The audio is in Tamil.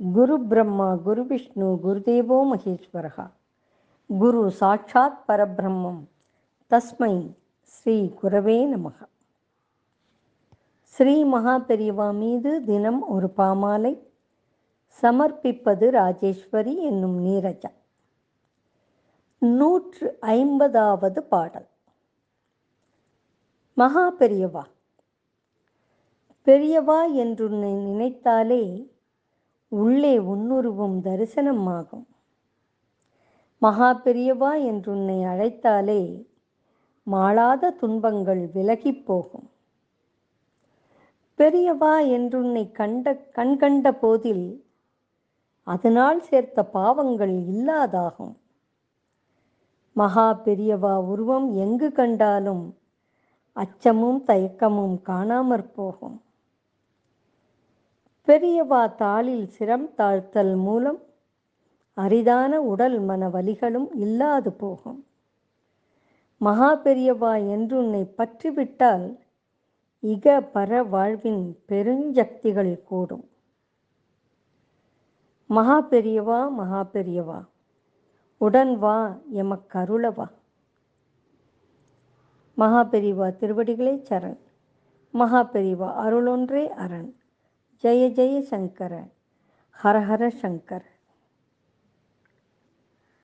குரு பிரம்மா குரு விஷ்ணு குருதேவோ மகேஸ்வரः குரு சாட்சாத் பரபிரம்மம் தஸ்மை ஸ்ரீ குரவே நமக. ஸ்ரீ மகா பெரியவா மீது தினம் ஒரு பாமாலை சமர்ப்பிப்பது ராஜேஸ்வரி என்னும் நீரஜா. 150வது பாடல். மகா பெரியவா, பெரியவா என்றுன்னை நினைத்தாலே உள்ளே உன்னுருவம் தரிசனமாகும். மகா பெரியவா என்றுன்னை அழைத்தாலே மாளாத துன்பங்கள் விலகிப் போகும். பெரியவா என்றுன்னை கண்கண்ட போதில் அதனால் சேர்த்த பாவங்கள் இல்லாதாகும். மகா பெரியவா உருவம் எங்கு கண்டாலும் அச்சமும் தயக்கமும் காணாமற் போகும். பெரியவா தாளில் சிரம் தாழ்த்தல் மூலம் அரிதான உடல் மன வலிகளும் இல்லாது போகும். மகா பெரியவா என்றுன்னை பற்றிவிட்டால் இக பர வாழ்வின் பெருஞ்சக்திகள் கூடும். மகா பெரியவா உடன் வா எமக்கருளவா. மகா பெரியவா திருவடிகளே சரண். மகா பெரியவா அருளொன்றே அரண். ஜெய ஜெய சங்கர, ஹர ஹர சங்கர.